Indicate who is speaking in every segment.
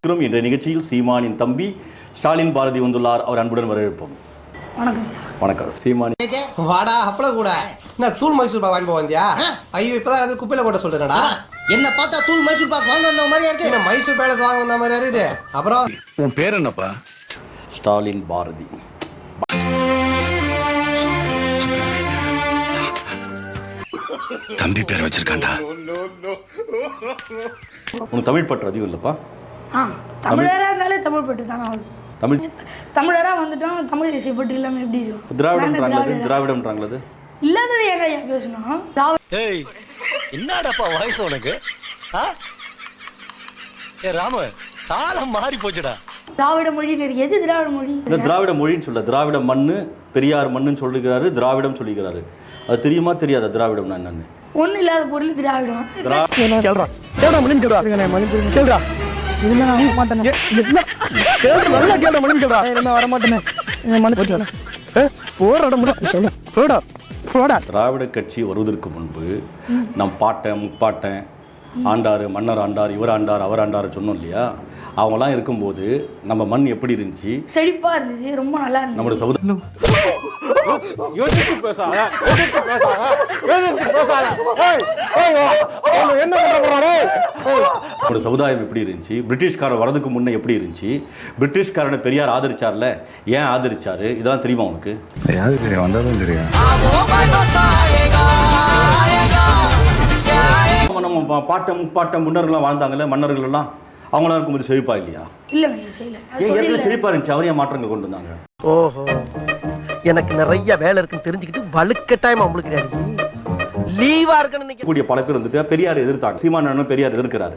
Speaker 1: இந்த நிகழ்ச்சியில் சீமானின் தம்பி ஸ்டாலின் பாரதி வந்துள்ளார். அவர் அன்புடன் வரவேற்போம்.
Speaker 2: வணக்கம்.
Speaker 1: வணக்கம் சீமானி.
Speaker 3: வாடா அப்பள கூட நான் தூள் மைசூர் பாக் வாங்கி போவந்தியா? ஐயோ இப்பதான் அது குப்பையில போட்ட சொல்றேன்டா.
Speaker 4: என்ன பார்த்தா தூள் மைசூர் பாக் வாங்க வந்த மாதிரி இருக்கு.
Speaker 3: என்ன மைசூர் பேலஸ் வாங்க வந்த மாதிரி இருக்குது. அப்புறம்
Speaker 5: உன் பேர் என்னப்பா?
Speaker 1: ஸ்டாலின் பாரதி.
Speaker 5: தம்பி பேர் வச்சிருக்காண்டா.
Speaker 1: உனக்கு தமிழ் பற்று அதிகம் இல்லப்பா?
Speaker 2: தமிழராக இருந்தாலே தமிழ் பட்டு தானே ஆகும். தமிழராக வந்துட்டோம், தமிழ் தேசிய பட்டு இல்லாமல் எப்படி இருக்கும்?
Speaker 1: திராவிடம்ன்றாங்களது
Speaker 2: இல்லாதது எங்க ஐயா பேசணும்?
Speaker 4: என்னடாப்பா வயசு உனக்கு? ஏ ராம காலம் மாறி போச்சுடா.
Speaker 2: திராவிட மொழி எது திராவிட மொழி?
Speaker 1: இந்த திராவிட மொழின்னு சொல்ல, திராவிட மண்ணு பெரியார் மண்ணுன்னு சொல்லிக்கிறாரு, திராவிடம் சொல்லிக்கிறாரு. அது தெரியுமா தெரியாதா திராவிடம்னா என்னன்னு?
Speaker 2: ஒன்றும் இல்லாத பொருள் திராவிடம்.
Speaker 1: திராவிட கட்சி வருவதற்கு முன்பு நம் பாட்டன் முப்பாட்டன் ஆண்டார், மன்னர் ஆண்டார், இவர் ஆண்டார், அவர் ஆண்டார் சொன்னோம் இல்லையா? அவங்களாம் இருக்கும்போது நம்ம மண் எப்படி இருந்துச்சு?
Speaker 2: செழிப்பா இருந்துச்சு, ரொம்ப நல்லா இருந்துச்சு.
Speaker 1: நம்மளோட சமுதாயம் சமுதாயம் எப்படி இருந்துச்சு? பிரிட்டிஷ்காரன் வரதுக்கு முன்னே எப்படி இருந்துச்சு? பிரிட்டிஷ்காரனை பெரியார் ஆதரிச்சார்ல, ஏன் ஆதரிச்சாரு? இதெல்லாம் தெரியுமா உனக்கு?
Speaker 5: யாரு தெரியும்? வந்தாலும் தெரியும்.
Speaker 1: நம்ம பாட்டம் முப்பாட்டம் முன்னர்கள்லாம் வாழ்ந்தாங்கல்ல, மன்னர்கள் எல்லாம் அவங்களாம் இருக்கும்போது செழிப்பா இல்லையா?
Speaker 2: இல்லைங்க செய்யல.
Speaker 1: ஏன் ஏற்கனவே செழிப்பா இருந்துச்சு, அவரையும் மாற்றங்கள் கொண்டு வந்தாங்க.
Speaker 4: ஓஹோ, எனக்கு நிறைய வேலை இருக்குன்னு தெரிஞ்சுக்கிட்டு வலுக்கட்டாயமா உங்களுக்கு லீவா இருக்குன்னு
Speaker 1: கூடிய பல பேர் வந்துட்டு பெரியார் எதிர்த்தாங்க. சீமான் பெரியார் எதிர்க்கிறாரு.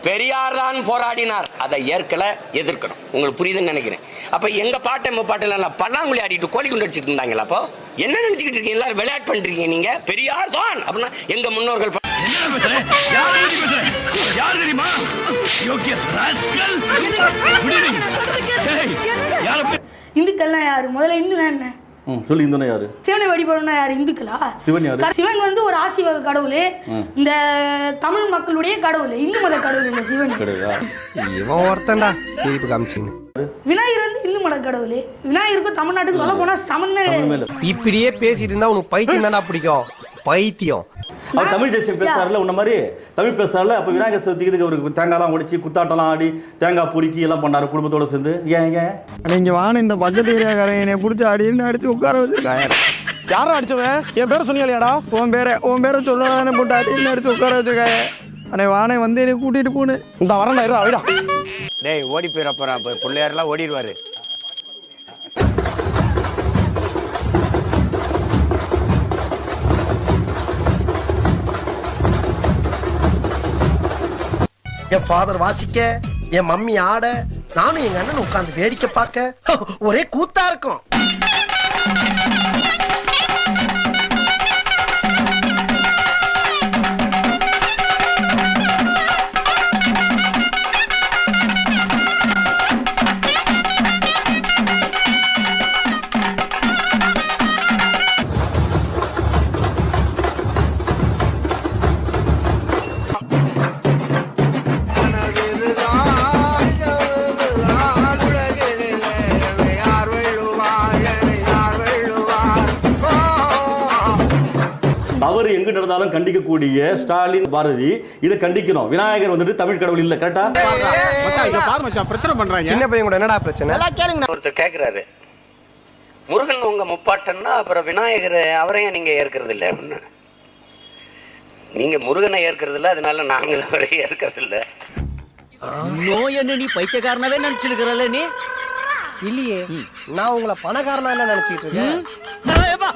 Speaker 6: பெரியார் தான் போராடினார், அதை ஏற்கல எதிர்க்கணும். உங்களுக்கு புரியுதுன்னு நினைக்கிறேன். அப்ப எங்க பாட்டை பாட்டில பல்லாங்குழி ஆடிட்டு கோழி குண்டு அடிச்சுட்டு இருந்தாங்களா? அப்போ என்ன நினைச்சுக்கிட்டு இருக்கீங்க? எல்லாரும் விளையாட்டு பண்றீங்க. நீங்க பெரியார் தான் அப்படின்னா எங்க முன்னோர்கள்
Speaker 2: இந்துக்கள்லாம் யாரு? முதல்ல இந்துனா என்ன
Speaker 1: சொல்லி? இந்துனா யாரு?
Speaker 2: சிவனை வழிபடுறா யாரு? இந்துக்களா?
Speaker 1: சிவன் யாரு?
Speaker 2: சிவன் வந்து ஒரு ஆசீர்வாத கடவுள், இந்த தமிழ் மக்களுடைய கடவுள், இந்து மத கடவுள் இல்ல சிவன்.
Speaker 3: இவன் ஒருத்தன்டா சிரிப்பு காமிச்சின்னு.
Speaker 2: விநாயகர் வந்து இந்து மத கடவுள். விநாயகருக்கும் தமிழ்நாட்டுக்கு சொல்ல போனா சமன்மே.
Speaker 3: இப்படியே பேசிட்டு இருந்தா உனக்கு பைத்தியம் தானே பிடிக்கும். பைத்தியம்.
Speaker 1: அவர் தமிழ் தேசியம் பேசுறாருல, உன்ன மாதிரி தமிழ் பேசுறாருல. அப்ப விநாயகர் சதுர்த்திக்கு அவருக்கு தேங்காய்லாம் உடைச்சி குத்தாட்டெல்லாம் ஆடி தேங்காய் பொறுக்கி எல்லாம் பண்ணாரு குடும்பத்தோட சேர்ந்து. ஏங்க
Speaker 7: நீங்க வான இந்த பக்கத்து ஏரியாக்காரன் என்னை பிடிச்சி அடின்னு அடிச்சு உட்கார வச்சிருக்காங்க.
Speaker 8: யாரும் அடிச்சவன்? என் பேரை சொன்னியாடா?
Speaker 7: உன் பேரை சொல்லாதானே போட்டு அடின்னு அடிச்சு உட்கார வச்சிருக்காங்க. அண்ணே வானே வந்து என்னை கூட்டிட்டு போனு.
Speaker 8: இந்த வரேன் அவிடா.
Speaker 9: டேய் ஓடி போயிடப்போறா, பிள்ளையாரெல்லாம் ஓடிடுவாரு.
Speaker 4: என் ஃபாதர் வாசிக்க, என் மம்மி ஆட, நானும் எங்க அண்ணன் உட்கார்ந்து வேடிக்கை பார்க்க ஒரே கூத்தா இருக்கும்.
Speaker 1: அவர் எங்க நடந்தாலும் கண்டிக்கக்கூடிய ஸ்டாலின் பாரதி இதை கண்டிக்கணும். விநாயகர் வந்துட்டு தமிழ் கடவுள் இல்ல. கரெக்டா?
Speaker 3: பிரச்சனை பண்றாங்க. சின்ன பையன் கூட என்னடா பிரச்சனை?
Speaker 6: ஒருத்தர் கேட்கிறாரு, முருகன் உங்க முப்பாட்டன்னா அப்புறம் விநாயகர் அவரையும் நீங்க ஏற்கிறது இல்லை அப்படின்னு. நீங்க முருகனை ஏற்கிறது இல்லை, அதனால நாங்கள் அவரை ஏற்கிறது இல்லை.
Speaker 4: நோய் என்ன நீ பைத்தியக்காரனாவே நினைச்சிருக்கிறல்ல? நீ இல்லையே, நான் உங்களை பணக்காரனா இல்ல நினைச்சிட்டு இருக்கேன்.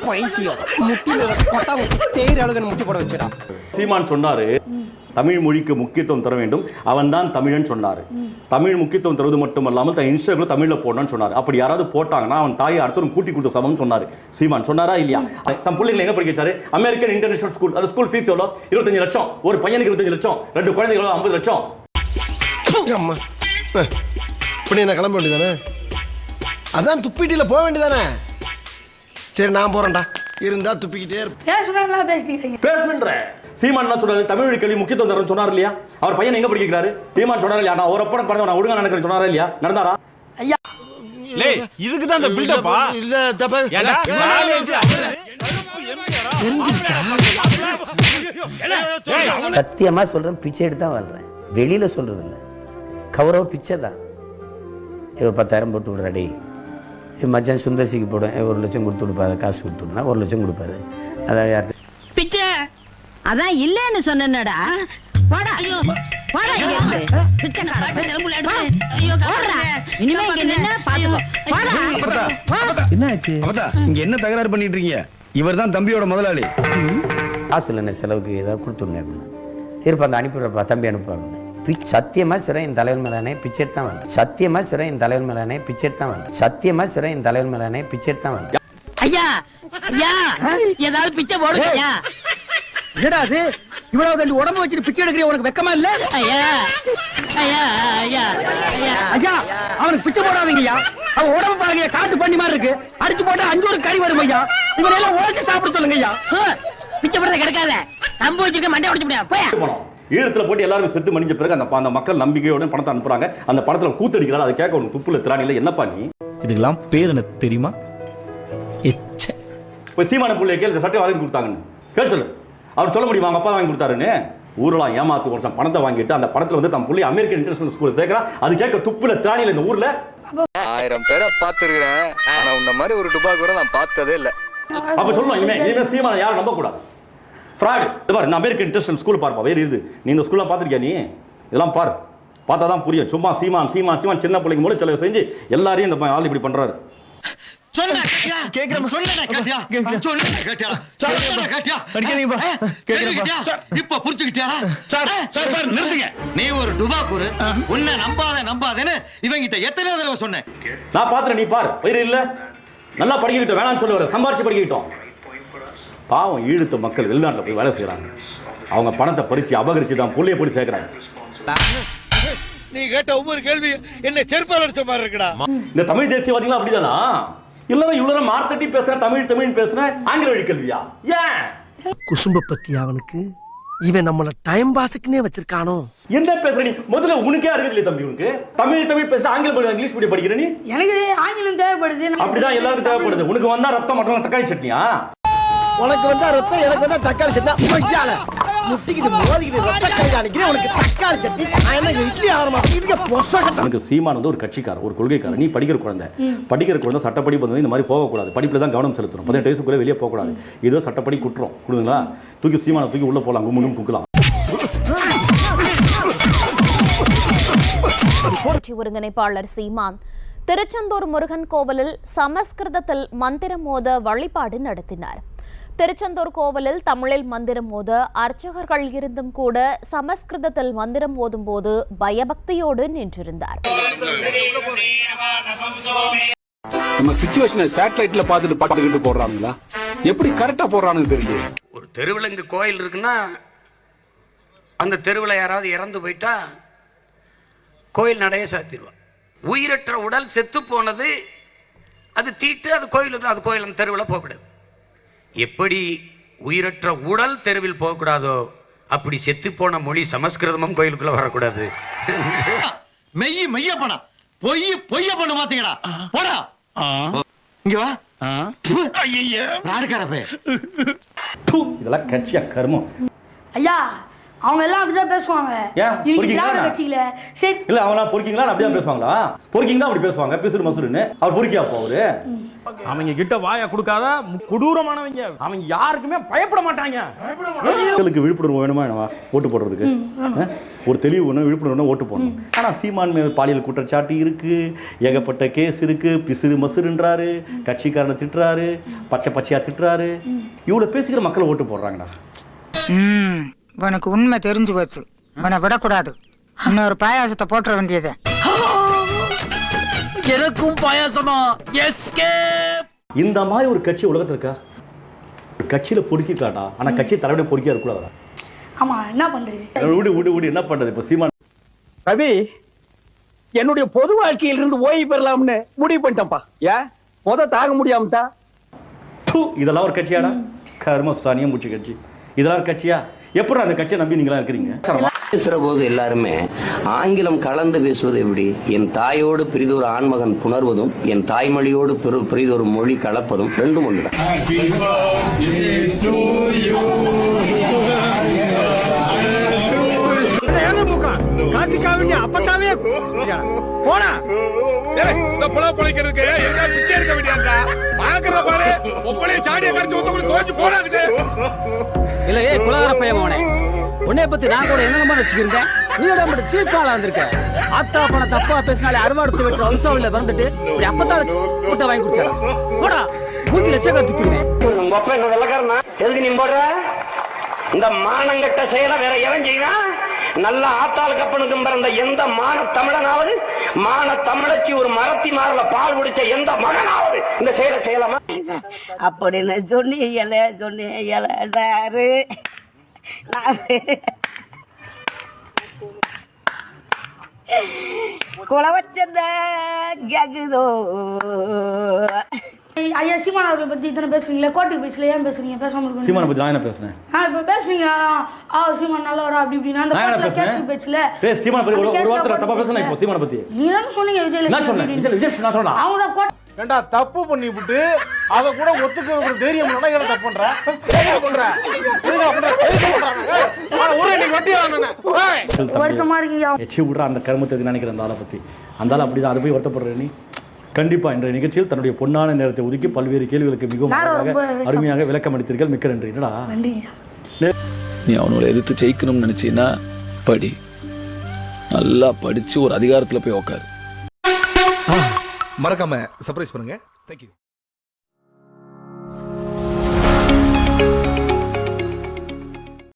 Speaker 4: பைத்தியம் முட்டில கொட்டா தேயிற அழுகன் முட்டி போட வச்சிடா.
Speaker 1: சீமான் சொன்னாரு தமிழ் மொழிக்கு முக்கியத்துவம் தர வேண்டும், அவன் தான் தமிழன் சொன்னாரு. தமிழ் முக்கியத்துவம் தருவது மட்டுமல்லாமல் தன் இன்ஸ்டாகிராம் தமிழ்ல போடணும்னு சொன்னாரு. அப்படி யாராவது போட்டாங்கன்னா அவன் தாயை அடுத்தவரும் கூட்டி கொடுத்த சமம் சொன்னாரு. சீமான் சொன்னாரா இல்லையா? தம் பிள்ளைங்களை எங்க படிக்க வச்சாரு? American international school. அந்த ஸ்கூல் ஃபீஸ் எவ்வளோ? 25 லட்சம். ஒரு பையனுக்கு 25 லட்சம், 2 குழந்தைகளும் 50 லட்சம்.
Speaker 3: இப்படி நான் கிளம்ப வேண்டியதானே? அதான் துப்பிட்டில போக வேண்டியதானே? சரி நான் போறேன்டா. இருந்தா துப்பிக்கிட்டே இருப்ப.
Speaker 2: பேசணும்னா பேசிட்டீங்க.
Speaker 1: பேசுன்ற சீமான் என்ன சொல்றாரு? தமிழ் வழி கல்வி முக்கியத்துவம் தரேன்னு சொன்னார் இல்லையா? அவர் பையன் எங்க படிக்கிறாரு? சீமான் சொன்னாரு இல்லையா? நான் ஒரு அப்பட படம் நான் ஒழுங்கா நடக்கிறேன்னு சொன்னாரா இல்லையா? நடந்தாரா?
Speaker 2: ஐயா
Speaker 8: லேய் இதுக்கு தான் இந்த பில்டப்பா
Speaker 3: இல்ல தப்பா.
Speaker 8: ஏடா நாலேஜ்
Speaker 6: சத்தியமா சொல்றேன், பிச்சை எடுத்து தான் வாழ்றேன், வெளியில சொல்றது இல்லை. கௌரவ பிச்சை தான். ஒரு 10,000 போட்டு விடுறாடி, மச்சான் சுந்தர்சிக்கு போடுவேன், 1 லட்சம் கொடுத்து விடுப்பாரு, காசு கொடுத்துடுனா 1 லட்சம் கொடுப்பாரு. அதான் யார்ட்டு
Speaker 10: பிச்சை அதான் இல்லன்னு சொன்னேன்டா. போடா போடா இங்க இருந்து. பிச்சைக்காரன் இனிமே இங்க நின்னா பாத்துக்கோ. போடா.
Speaker 5: என்னாச்சு இங்க என்ன தகராறு பண்ணிட்டு இருக்கீங்க? இவர் தான் தம்பியோட முதலாளி.
Speaker 6: காசு இல்லைண்ணே, செலவுக்கு ஏதாவது கொடுத்துடனே அப்படின்னு இருப்பாங்க. அனுப்பிடுறப்பா தம்பி அனுப்புவாங்க. சத்தியமா சொல்றேன், என் தலைவன் மேலானே பிச்சை தான் வரல. சத்தியமா சொல்றேன், என் தலைவன் மேலானே பிச்சை தான் வரல. சத்தியமா சொல்றேன், என் தலைவன் மேலானே பிச்சை தான் வரல.
Speaker 10: ஐயா ஐயா ஏதாவது பிச்சை போடுங்க ஐயா.
Speaker 4: என்னடா அது இவ்வளவு ரெண்டு உடம்பு வச்சுட்டு பிச்சை எடுக்கிற உனக்கு வெக்கமா இல்ல?
Speaker 10: ஐயா ஐயா ஐயா ஐயா
Speaker 4: ஐயா அவனுக்கு பிச்சை போடாதீங்கய்யா. அவன் உடம்பு பாருங்க, காட்டு பண்ணி மாதிரி இருக்கு. அடிச்சு போட்டா 5 ஒரு கறி வரும் ஐயா. இவங்க எல்லாம் உழைச்சு சாப்பிட சொல்லுங்க ஐயா.
Speaker 10: பிச்சை போடுறத கிடைக்காத. நம்ப வச்சுக்க மண்டை உடைச்சு முடியாது. போயா
Speaker 1: போனோம். ஈழத்துல போட்டு எல்லாரும் செத்து மடிஞ்ச பிறகு அந்த மக்கள் நம்பிக்கையோட பணத்தை அனுப்புறாங்க. அந்த படத்துல கூத்தடிக்கிறாங்க. அதை கேட்க உனக்கு துப்புல திராணில என்னப்பா நீ?
Speaker 11: இதுக்கெல்லாம் பேர் என்ன தெரியுமா? எச்ச.
Speaker 1: இப்போ சீமான பிள்ளைய கேள்வி சட்டை வாங்கி கொடுத்தாங்கன்னு கேள்வி சொல்லு. அவர் சொல்ல முடியுமா அவங்க அப்பா வாங்கி கொடுத்தாருன்னு? ஊரெல்லாம் ஏமாத்து வருஷம் பணத்தை வாங்கிட்டு அந்த படத்துல வந்து தன் பிள்ளை அமெரிக்கன் இன்டர்நேஷனல் ஸ்கூல்ல சேர்க்கிறான். அது கேட்க துப்புல திராணில இந்த ஊர்ல
Speaker 11: 1000 பேரை பார்த்துருக்கிறேன். ஆனா உன்ன மாதிரி ஒரு டுபா கூட நான் பார்த்ததே இல்லை.
Speaker 1: அப்ப சொல்லணும் இனிமே சீமான யாரும் நம்ப கூடாது. ஃப்ராடு. இந்த அமெரிக்கன் இன்டர்நேஷனல் ஸ்கூல் பார்ப்பா, வேறு இது. நீ இந்த ஸ்கூல்லாம் பார்த்துருக்கியா? நீ இதெல்லாம் பாரு, பார்த்தா தான் புரியும். சும்மா சீமான் சீமான் சீமான் சின்ன பிள்ளைங்க மூலம் செலவு செஞ்சு எல்லாரையும் இந்த ஆள் இப்படி பண்றாரு.
Speaker 3: இப்ப புரிஞ்சுக்கிட்டியா? நீ ஒரு டுபாக்கூரு, உன்னை நம்பாதேன்னு இவங்கிட்ட எத்தனை தடவை சொன்னேன்.
Speaker 1: நான் பாத்துறேன், நீ பாரு. வயிறு இல்ல, நல்லா படிக்கிட்டோம், வேணாம்னு சொல்ல வர, சம்பாரிச்சு படிக்கிட்டோம். பாவம் ஈழத்து மக்கள் வெளிநாட்டில் போய் வேலை செய்யறாங்க. அவங்க பணத்தை பறிச்சு அபகரிச்சு தான் புள்ளைய போய் சேர்க்கிறாங்க.
Speaker 3: நீ கேட்ட ஒவ்வொரு கேள்வி என்ன செருப்பால் அடிச்ச மாதிரி இருக்குடா.
Speaker 1: இந்த தமிழ் தேசியவாதிகள் அப்படிதானா? இல்ல இவ்வளவு மார்த்தட்டி பேசுறேன், தமிழ் பேசுறேன், ஆங்கில வழி கல்வியா? ஏன்
Speaker 4: குசும்ப பத்தி அவனுக்கு இவன் நம்மள டைம் பாஸ்க்குனே வச்சிருக்கானோ?
Speaker 1: என்ன பேசுற நீ? முதல்ல உனக்கே அறிவு இல்லையா தம்பி? உனக்கு தமிழ் பேச ஆங்கிலம் இங்கிலீஷ் மீடியம் படிக்கிற நீ?
Speaker 2: எனக்கு ஆங்கிலம் தேவைப்படுது.
Speaker 1: அப்படிதான் எல்லாருக்கும் தேவைப்படுது. உனக்கு வந்தா ரத்தம் மற்றும் தக்காளி சட்னியா?
Speaker 4: உனக்கு வந்தா ரத்தம், எனக்கு வந்தா தக்காளி சட்னி. முட்டிக்கிட்டு மோதிக்கிட்டு ரத்த கை அடிக்கிறேன். உனக்கு தக்காளி சட்னி, இட்லி ஆரமா.
Speaker 1: எனக்கு சீமான் வந்து ஒரு கட்சிக்காரர், ஒரு கொள்கைக்காரர். நீ படிக்கிற குழந்தை சட்டப்படி வந்து இந்த மாதிரி போகக்கூடாது, படிப்புல தான் கவனம் செலுத்தணும். 18 வயசுக்குள்ளே வெளியே போகக்கூடாது. ஏதோ சட்டப்படி குற்றம் கொடுங்களா, தூக்கி சீமானை தூக்கி உள்ள போலாம், கும்முன்னு குக்கலாம்.
Speaker 12: ஒருங்கிணைப்பாளர் சீமான் திருச்செந்தூர் முருகன் கோவிலில் சமஸ்கிருதத்தில் மந்திரம் மோத வழிபாடு நடத்தினார். திருச்செந்தூர் கோவிலில் தமிழில் மந்திரம் மோத அர்ச்சகர்கள் இருந்தும் கூட சமஸ்கிருதத்தில் மந்திரம் மோதும் போது பயபக்தியோடு நின்றிருந்தார்.
Speaker 5: நம்ம சிச்சுவேஷனை சேட்டலைட்ல பார்த்துட்டு போடுறாங்களா? எப்படி கரெக்டா போடுறானுன்னு தெரியல.
Speaker 6: ஒரு தெருவில் இங்க கோயில் இருக்குன்னா அந்த தெருவில் யாராவது இறந்து போயிட்டா கோயில் நடைய சாத்திடுவான். உயிரற்ற உடல் செத்து போனது அது தீட்டு, அது கோயிலுக்கு, அது கோயில் அந்த தெருவில் போகக்கூடாது. எப்படி உயிரற்ற உடல் தெருவில் போகக்கூடாதோ அப்படி செத்து போன மொழி சமஸ்கிருதமும் கோயிலுக்குள்ள வரக்கூடாது.
Speaker 3: மெய்ய பணம் பொய்ய பண்ண மாத்தீங்கடா. போடா இங்க வா. ஐயா ராடுகாரப்பே,
Speaker 1: இதெல்லாம் கட்சியா கர்மம்.
Speaker 2: ஐயா அவங்க எல்லாம் அப்படிதான் பேசுவாங்க. கட்சியில சரி
Speaker 1: இல்ல அவங்க பொறுக்கீங்களா அப்படிதான் பேசுவாங்களா? பொறுக்கீங்க தான் அப்படி பேசுவாங்க, பிசுறு மசுருன்னு. அவர் பொறுக்கியா போ? அவரு
Speaker 8: அவங்க கிட்ட வாயா கொடுக்காத கொடூரமானவங்க. அவங்க யாருக்குமே பயப்பட மாட்டாங்க.
Speaker 1: மக்களுக்கு விழிப்புணர்வு வேணுமா ஓட்டு போடுறதுக்கு? ஒரு தெளிவு வேணும், விழிப்புணர்வு ஓட்டு போடணும். ஆனா சீமான் மீது பாலியல் குற்றச்சாட்டு இருக்கு, ஏகப்பட்ட கேஸ் இருக்கு, பிசுறு மசுருன்றாரு, கட்சிக்காரனை திட்டுறாரு, பச்சையா திட்டுறாரு. இவ்வளவு பேசிக்கிற மக்கள் ஓட்டு போடுறாங்கடா.
Speaker 10: உனக்கு உண்மை தெரிஞ்சு போச்சு, உன்னை விடக்கூடாது. இன்னொரு பாயாசத்தை போட்டுற வேண்டியது.
Speaker 4: எனக்கும் பாயாசமா?
Speaker 1: இந்த மாதிரி ஒரு கட்சி உலகத்துல இருக்கா? கட்சியில பொறுக்கி காட்டா, ஆனா கட்சி தலைவட பொறுக்கியா இருக்கக்கூடாதா?
Speaker 2: ஆமா, என்ன பண்றது?
Speaker 1: விடு என்ன பண்றது? இப்ப சீமான்
Speaker 4: ரவி, என்னுடைய பொது வாழ்க்கையிலிருந்து ஓய்வு பெறலாம்னு முடிவு பண்ணிட்டேன்ப்பா. ஏன் தாங்க முடியாம தான்
Speaker 1: இதெல்லாம் ஒரு கட்சியாடா? கர்ம சானியம் மூச்சு கட்சி, இதெல்லாம் ஒரு கட்சியா? எப்படி அந்த கட்சியை நம்பி நீங்களா இருக்கிறீங்க?
Speaker 6: பேசுற போது எல்லாருமே ஆங்கிலம் கலந்து பேசுவது எப்படி? என் தாயோடு பிரிதொரு ஆண்மகன் புணர்வதும் என் தாய்மொழியோடு பிரிதொரு மொழி கலப்பதும் ரெண்டும் ஒன்றுதான்.
Speaker 4: அப்பத்தாவே போனா
Speaker 7: இல்ல ஏ குலகார பையன் மோனே, உன்னைய பத்தி நான் கூட என்ன நினைச்சிருந்தேன். நீ உடம்பு சீப்பாளா இருந்திருக்க. ஆத்தா பண தப்பா பேசினாலே அறுவாடுத்து வெட்டுற வம்சாவில வந்துட்டு இப்படி அப்பத்தால கூட்ட வாங்கி கொடுத்தா போடா மூஞ்சி லட்சம் துப்பிடுவேன்.
Speaker 6: உங்க அப்பா என்ன வெள்ளக்காரனா? எதுக்கு நீ போடுற இந்த மானங்கட்ட செயலை வேற எவன் செய்யலாம்? நல்ல ஆத்தாள் கப்பனுக்கும் பிறந்த எந்த மான தமிழனாவது, மான தமிழச்சி ஒரு மரத்தி மாறல பால் குடிச்ச எந்த மகனாவது இந்த செயலை செய்யலாமா?
Speaker 2: அப்படின்னு சொன்னீங்கல சாரு. குலை வச்சத கேக்குதோ? ஐயா சீமான் அவர்கள் பத்தி இத்தனை பேசுறீங்களா? கோர்ட்டுக்கு பேசல, ஏன் பேசுறீங்க? பேசாம இருக்கீங்க.
Speaker 1: சீமானை பத்தி நான் என்ன பேசுனேன்?
Speaker 2: இப்ப பேசுறீங்க சீமான் நல்லவரா அப்படி இப்படி. அந்த கோர்ட்ல கேஸ் பேசல.
Speaker 1: சீமானை பத்தி ஒரு வார்த்தை தப்பா பேசுனேன். இப்போ சீமானை பத்தி
Speaker 2: நீ தான் சொன்னீங்க விஜய்.
Speaker 1: நான் சொன்னேன். விஜய் நான் சொன்னா
Speaker 2: அவங்க கோர்ட்
Speaker 3: ஏண்டா தப்பு பண்ணி விட்டு அத கூட ஒத்துக்க ஒரு தைரியம் இல்லனா என்ன தப்பு பண்ற? ஒரே நீ வட்டி வாங்குனே.
Speaker 2: வருத்தமா இருக்கீங்க.
Speaker 1: எச்சி விடுற அந்த கர்மத்தை நினைக்கிற அந்த ஆளை பத்தி. அந்த ஆள் அப்படிதான், அதை போய் வருத்தப்படுற நீ. கண்டிப்பா இன்றைய நிகழ்ச்சியில் தன்னுடைய பொன்னான நேரத்தை ஒதுக்கி பல்வேறு கேள்விகளுக்கு மிகவும் அருமையாக விளக்கம் அளித்தீர்கள். மிக்க நன்றி. என்னடா
Speaker 5: நீ அவனோட எதிர்த்து ஜெயிக்கணும்னு நினைச்சீன்னா படி, நல்லா படிச்சு ஒரு அதிகாரத்துல போய் உட்காரு.
Speaker 3: மறக்காம சர்ப்ரைஸ் பண்ணுங்க. Thank you.